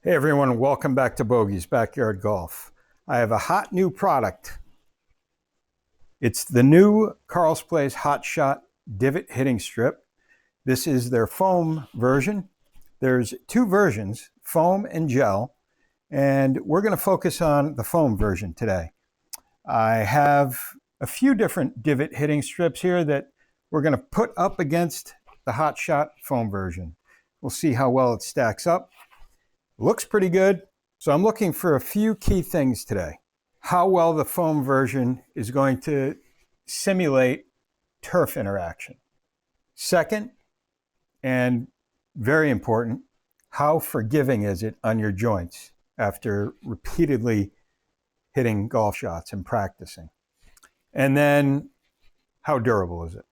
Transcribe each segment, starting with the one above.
Hey everyone, welcome back to Bogeys Backyard Golf. I have a hot new product. It's the new Carl's Place Hot Shot Divot hitting strip. This is their foam version. There's two versions, foam and gel, and we're going to focus on the foam version today. I have a few different divot hitting strips here that we're going to put up against the Hot Shot foam version. We'll see how well it stacks up. Looks pretty good. So I'm looking for a few key things today. How well the foam version is going to simulate turf interaction. Second, and very important, how forgiving is it on your joints after repeatedly hitting golf shots and practicing? And then, how durable is it?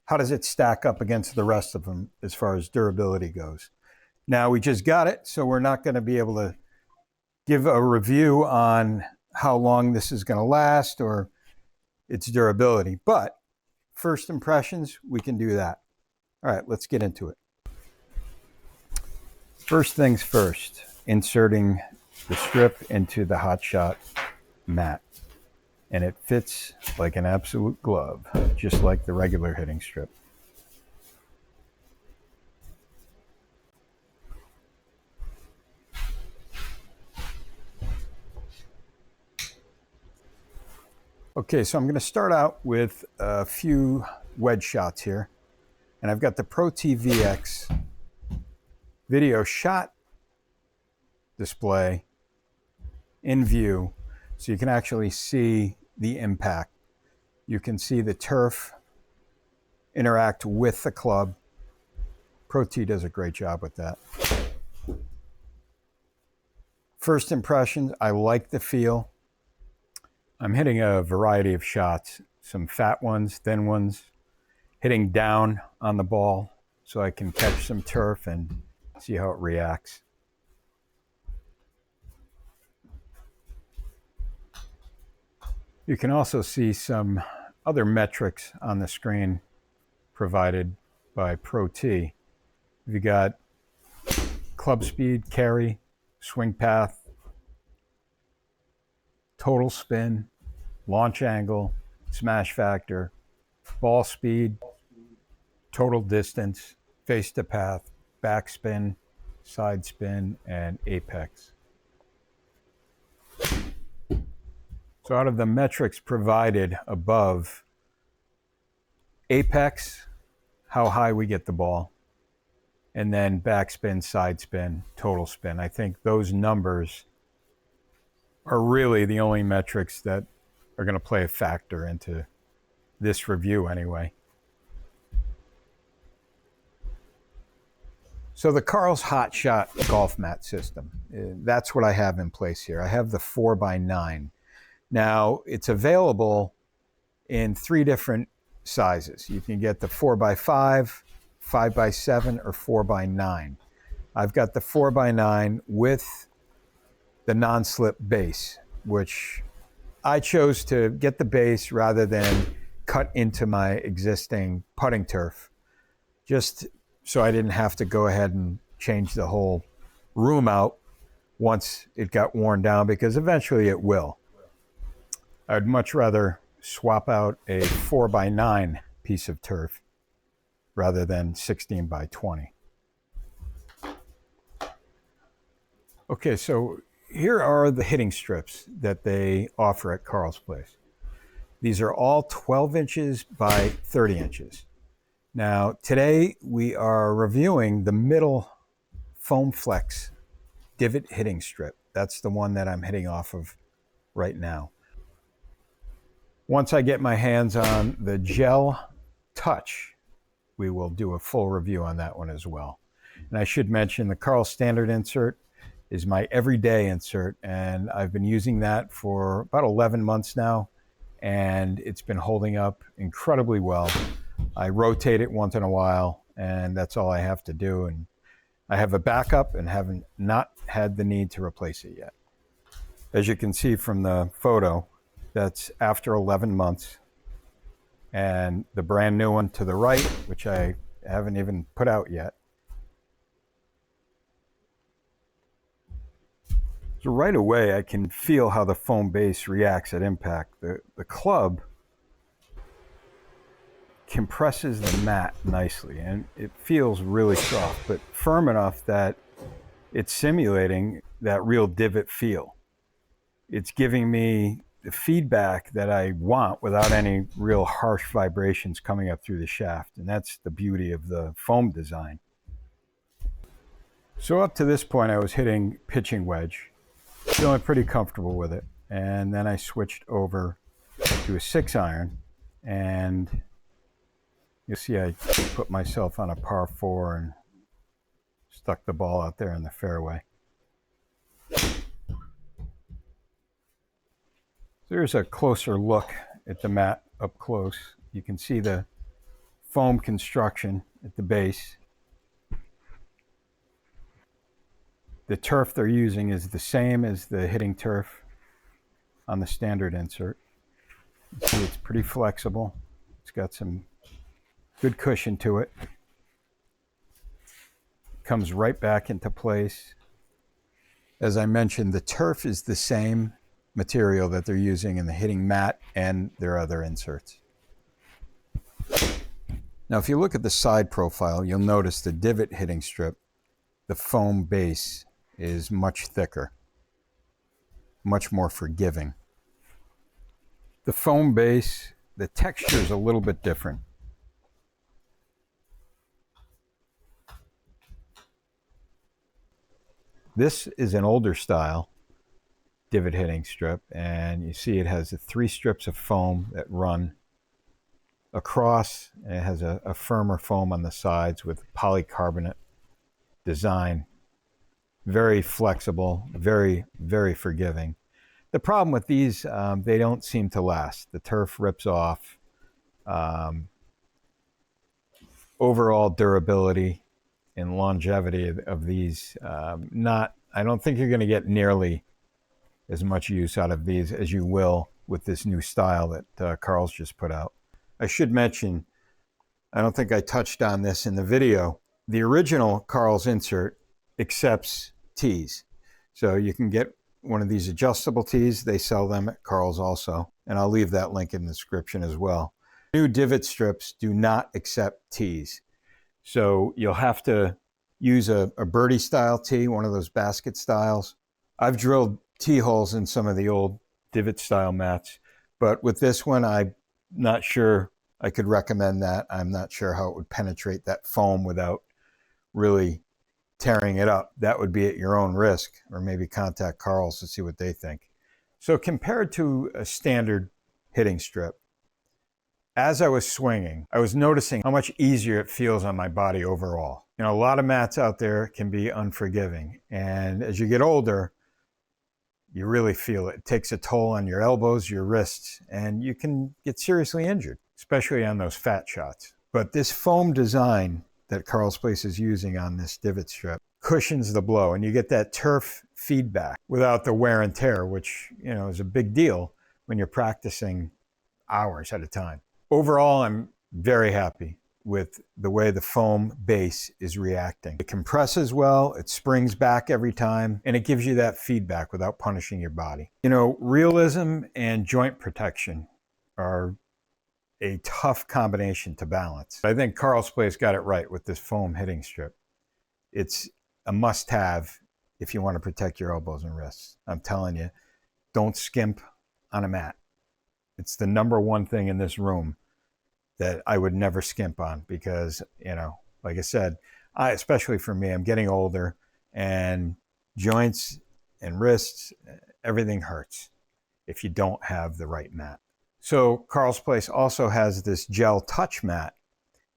How does it stack up against the rest of them as far as durability goes? Now, we just got it, so we're not going to be able to give a review on how long this is going to last or its durability. But first impressions, we can do that. All right, let's get into it. First things first, inserting the strip into the Hot Shot mat. And it fits like an absolute glove, just like the regular hitting strip. Okay, so I'm going to start out with a few wedge shots here. And I've got the Protee VX video shot display in view, so you can actually see the impact. You can see the turf interact with the club. Protee does a great job with that. First impressions, I like the feel. I'm hitting a variety of shots, some fat ones, thin ones, hitting down on the ball so I can catch some turf and see how it reacts. You can also see some other metrics on the screen provided by Protee. You got club speed, carry, swing path, total spin, launch angle, smash factor, ball speed, total distance, face to path, backspin, side spin, and apex. So out of the metrics provided above, apex, how high we get the ball, and then backspin, side spin, total spin. I think those numbers are really the only metrics that are going to play a factor into this review anyway. So the Carl's Hot Shot golf mat system, that's what I have in place here. I have the 4x9. Now, it's available in three different sizes. You can get the 4x5, 5x7, or 4x9. I've got the 4x9 with the non-slip base, which I chose to get the base rather than cut into my existing putting turf, just so I didn't have to go ahead and change the whole room out once it got worn down, because eventually it will. I'd much rather swap out a 4x9 piece of turf rather than 16x20. Okay, so here are the hitting strips that they offer at Carl's Place. These are all 12 inches by 30 inches. Now, today we are reviewing the middle Foam Flex divot hitting strip. That's the one that I'm hitting off of right now. Once I get my hands on the Gel Touch, we will do a full review on that one as well. And I should mention the Carl Standard insert is my everyday insert, and I've been using that for about 11 months now, and it's been holding up incredibly well. I rotate it once in a while, and that's all I have to do, and I have a backup and haven't not had the need to replace it yet. As you can see from the photo, that's after 11 months, and the brand new one to the right, which I haven't even put out yet, So right away, I can feel how the foam base reacts at impact. The club compresses the mat nicely, and it feels really soft, but firm enough that it's simulating that real divot feel. It's giving me the feedback that I want without any real harsh vibrations coming up through the shaft, and that's the beauty of the foam design. So up to this point, I was hitting pitching wedge, feeling pretty comfortable with it. And then I switched over to a 6-iron, and you'll see I put myself on a par 4 and stuck the ball out there in the fairway. There's a closer look at the mat up close. You can see the foam construction at the base. The turf they're using is the same as the hitting turf on the standard insert. You see it's pretty flexible. It's got some good cushion to it. Comes right back into place. As I mentioned, the turf is the same material that they're using in the hitting mat and their other inserts. Now, if you look at the side profile, you'll notice the divot hitting strip, the foam base is much thicker, much more forgiving. The foam base, the texture is a little bit different. This is an older style divot hitting strip, and you see it has the 3 strips of foam that run across, and it has a firmer foam on the sides with polycarbonate design. Very flexible, very, very forgiving. The problem with these, they don't seem to last. The turf rips off. Overall durability and longevity of these, I don't think you're going to get nearly as much use out of these as you will with this new style that Carl's just put out. I should mention, I don't think I touched on this in the video, the original Carl's insert accepts tees. So you can get one of these adjustable tees. They sell them at Carl's also, and I'll leave that link in the description as well. New divot strips do not accept tees. So you'll have to use a birdie style tee, one of those basket styles. I've drilled tee holes in some of the old divot style mats, but with this one, I'm not sure I could recommend that. I'm not sure how it would penetrate that foam without really tearing it up. That would be at your own risk, or maybe contact Carl's to see what they think. So compared to a standard hitting strip, as I was swinging, I was noticing how much easier it feels on my body overall. You know, a lot of mats out there can be unforgiving, and as you get older, you really feel it. It takes a toll on your elbows, your wrists, and you can get seriously injured, especially on those fat shots. But this foam design that Carl's Place is using on this divot strip cushions the blow, and you get that turf feedback without the wear and tear, which, you know, is a big deal when you're practicing hours at a time. Overall, I'm very happy with the way the foam base is reacting. It compresses well, it springs back every time, and it gives you that feedback without punishing your body. You know, realism and joint protection are a tough combination to balance. I think Carl's Place got it right with this foam hitting strip. It's a must-have if you want to protect your elbows and wrists. I'm telling you, don't skimp on a mat. It's the number one thing in this room that I would never skimp on, because, you know, like I said, especially for me, I'm getting older, and joints and wrists, everything hurts if you don't have the right mat. So Carl's Place also has this gel touch mat,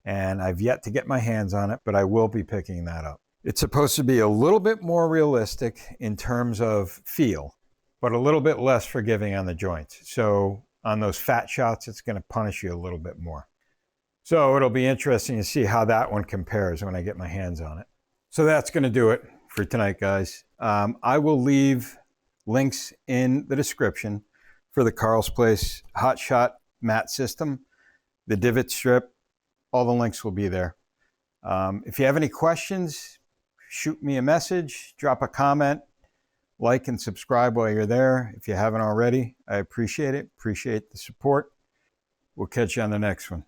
and I've yet to get my hands on it, but I will be picking that up. It's supposed to be a little bit more realistic in terms of feel, but a little bit less forgiving on the joints. So on those fat shots, it's going to punish you a little bit more. So it'll be interesting to see how that one compares when I get my hands on it. So that's going to do it for tonight, guys. I will leave links in the description for the Carl's Place Hot Shot mat system, the divot strip. All the links will be there. If you have any questions, shoot me a message, drop a comment. Like and subscribe while you're there if you haven't already. I appreciate it. Appreciate the support. We'll catch you on the next one.